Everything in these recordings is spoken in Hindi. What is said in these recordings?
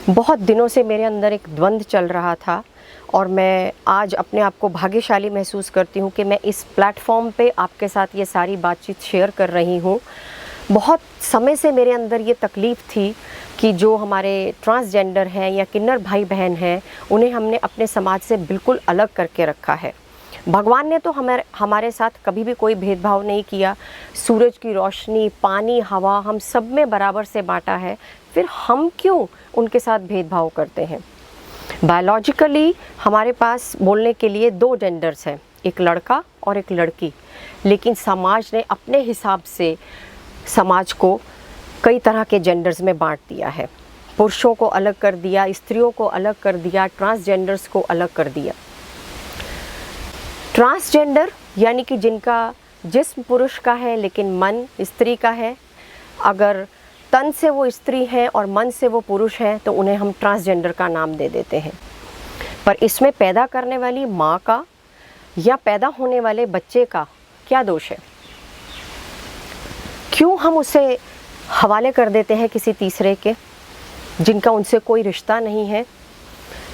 बहुत दिनों से मेरे अंदर एक द्वंद्व चल रहा था और मैं आज अपने आप को भाग्यशाली महसूस करती हूँ कि मैं इस प्लेटफॉर्म पे आपके साथ ये सारी बातचीत शेयर कर रही हूँ। बहुत समय से मेरे अंदर ये तकलीफ़ थी कि जो हमारे ट्रांसजेंडर हैं या किन्नर भाई बहन हैं, उन्हें हमने अपने समाज से बिल्कुल अलग करके रखा है। भगवान ने तो हमारे साथ कभी भी कोई भेदभाव नहीं किया। सूरज की रोशनी, पानी, हवा हम सब में बराबर से बांटा है। फिर हम क्यों उनके साथ भेदभाव करते हैं? बायोलॉजिकली हमारे पास बोलने के लिए दो जेंडर्स हैं, एक लड़का और एक लड़की। लेकिन समाज ने अपने हिसाब से समाज को कई तरह के जेंडर्स में बांट दिया है। पुरुषों को अलग कर दिया, स्त्रियों को अलग कर दिया, ट्रांसजेंडर्स को अलग कर दिया। ट्रांसजेंडर यानी कि जिनका जिस्म पुरुष का है लेकिन मन स्त्री का है। अगर तन से वो स्त्री हैं और मन से वो पुरुष हैं तो उन्हें हम ट्रांसजेंडर का नाम दे देते हैं। पर इसमें पैदा करने वाली माँ का या पैदा होने वाले बच्चे का क्या दोष है? क्यों हम उसे हवाले कर देते हैं किसी तीसरे के, जिनका उनसे कोई रिश्ता नहीं है?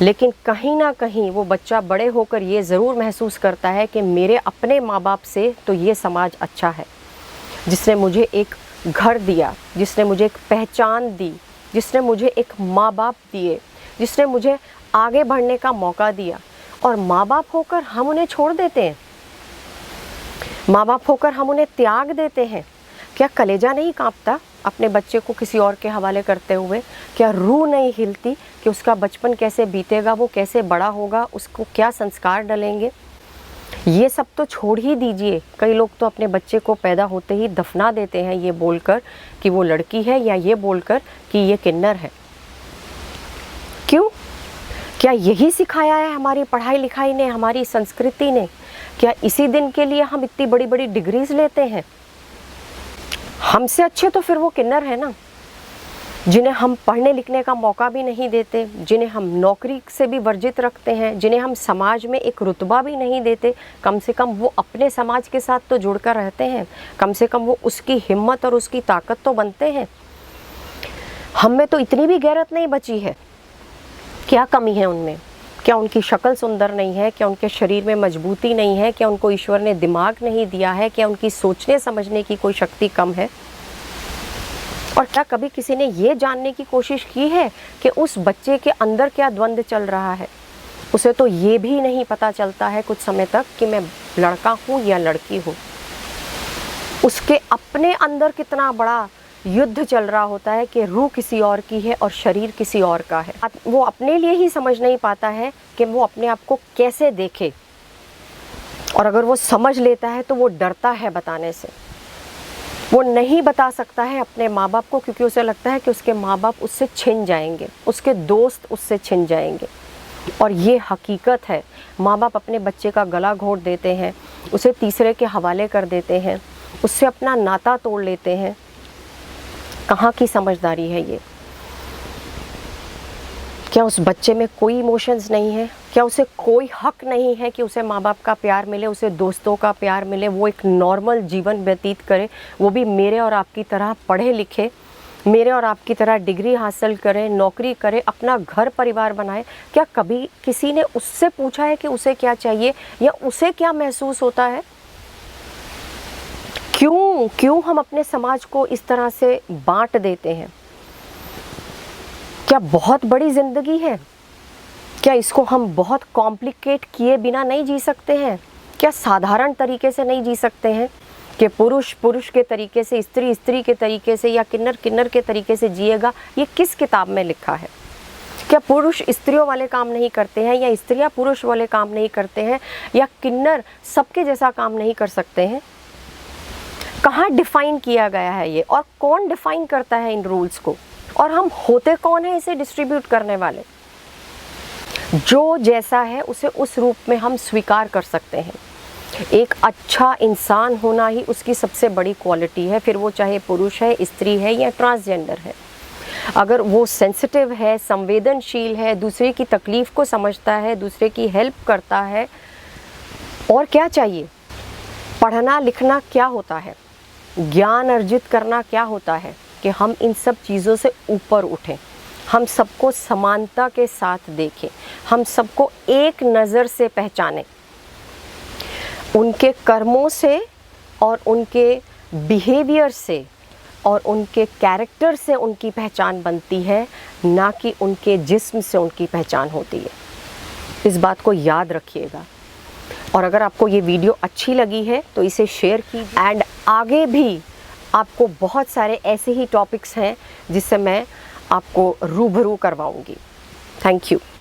लेकिन कहीं ना कहीं वो बच्चा बड़े होकर ये ज़रूर महसूस करता है कि मेरे अपने माँ बाप से तो ये समाज अच्छा है, जिसने मुझे एक घर दिया, जिसने मुझे एक पहचान दी, जिसने मुझे एक माँ बाप दिए, जिसने मुझे आगे बढ़ने का मौका दिया। और माँ बाप होकर हम उन्हें छोड़ देते हैं, माँ बाप होकर हम उन्हें त्याग देते हैं। क्या कलेजा नहीं कांपता अपने बच्चे को किसी और के हवाले करते हुए? क्या रूह नहीं हिलती कि उसका बचपन कैसे बीतेगा, वो कैसे बड़ा होगा, उसको क्या संस्कार डलेंगे? ये सब तो छोड़ ही दीजिए। कई लोग तो अपने बच्चे को पैदा होते ही दफना देते हैं, ये बोलकर कि वो लड़की है या ये बोलकर कि ये किन्नर है। क्यों? क्या यही सिखाया है हमारी पढ़ाई लिखाई ने, हमारी संस्कृति ने? क्या इसी दिन के लिए हम इतनी बड़ी बड़ी डिग्रीज लेते हैं? हमसे अच्छे तो फिर वो किन्नर है ना, जिन्हें हम पढ़ने लिखने का मौका भी नहीं देते, जिन्हें हम नौकरी से भी वर्जित रखते हैं, जिन्हें हम समाज में एक रुतबा भी नहीं देते। कम से कम वो अपने समाज के साथ तो जुड़कर रहते हैं, कम से कम वो उसकी हिम्मत और उसकी ताकत तो बनते हैं। हम में तो इतनी भी गैरत नहीं बची है। क्या कमी है उनमें? क्या उनकी शक्ल सुंदर नहीं है? क्या उनके शरीर में मजबूती नहीं है? क्या उनको ईश्वर ने दिमाग नहीं दिया है? क्या उनकी सोचने समझने की कोई शक्ति कम है? और क्या कभी किसी ने ये जानने की कोशिश की है कि उस बच्चे के अंदर क्या द्वंद्व चल रहा है? उसे तो ये भी नहीं पता चलता है कुछ समय तक कि मैं लड़का हूँ या लड़की हूँ। उसके अपने अंदर कितना बड़ा युद्ध चल रहा होता है कि रूह किसी और की है और शरीर किसी और का है। वो अपने लिए ही समझ नहीं पाता है कि वो अपने आप को कैसे देखे, और अगर वो समझ लेता है तो वो डरता है बताने से। वो नहीं बता सकता है अपने माँ बाप को, क्योंकि उसे लगता है कि उसके माँ बाप उससे छिन जाएंगे, उसके दोस्त उससे छिन जाएंगे। और ये हकीकत है। माँ बाप अपने बच्चे का गला घोंट देते हैं, उसे तीसरे के हवाले कर देते हैं, उससे अपना नाता तोड़ लेते हैं। कहाँ की समझदारी है ये? क्या उस बच्चे में कोई इमोशंस नहीं है? क्या उसे कोई हक नहीं है कि उसे माँ बाप का प्यार मिले, उसे दोस्तों का प्यार मिले, वो एक नॉर्मल जीवन व्यतीत करे, वो भी मेरे और आपकी तरह पढ़े लिखे, मेरे और आपकी तरह डिग्री हासिल करे, नौकरी करे, अपना घर परिवार बनाए? क्या कभी किसी ने उससे पूछा है कि उसे क्या चाहिए या उसे क्या महसूस होता है? क्यों हम अपने समाज को इस तरह से बांट देते हैं? क्या बहुत बड़ी ज़िंदगी है? क्या इसको हम बहुत कॉम्प्लिकेट किए बिना नहीं जी सकते हैं? क्या साधारण तरीके से नहीं जी सकते हैं कि पुरुष पुरुष के तरीके से, स्त्री स्त्री के तरीके से या किन्नर किन्नर के तरीके से जिएगा? ये किस किताब में लिखा है? क्या पुरुष स्त्रियों वाले काम नहीं करते हैं, या स्त्रियां पुरुष वाले काम नहीं करते हैं, या किन्नर सबके जैसा काम नहीं कर सकते हैं? कहाँ डिफ़ाइन किया गया है ये? और कौन डिफ़ाइन करता है इन रूल्स को? और हम होते कौन है इसे डिस्ट्रीब्यूट करने वाले? जो जैसा है उसे उस रूप में हम स्वीकार कर सकते हैं। एक अच्छा इंसान होना ही उसकी सबसे बड़ी क्वालिटी है, फिर वो चाहे पुरुष है, स्त्री है या ट्रांसजेंडर है। अगर वो सेंसिटिव है, संवेदनशील है, दूसरे की तकलीफ़ को समझता है, दूसरे की हेल्प करता है, और क्या चाहिए? पढ़ना लिखना क्या होता है? ज्ञान अर्जित करना क्या होता है? कि हम इन सब चीज़ों से ऊपर उठें, हम सबको समानता के साथ देखें, हम सबको एक नज़र से पहचानें। उनके कर्मों से और उनके बिहेवियर से और उनके कैरेक्टर से उनकी पहचान बनती है, ना कि उनके जिस्म से उनकी पहचान होती है। इस बात को याद रखिएगा। और अगर आपको ये वीडियो अच्छी लगी है तो इसे शेयर कीजिए। एंड आगे भी आपको बहुत सारे ऐसे ही टॉपिक्स हैं जिससे मैं आपको रूबरू करवाऊंगी। Thank you.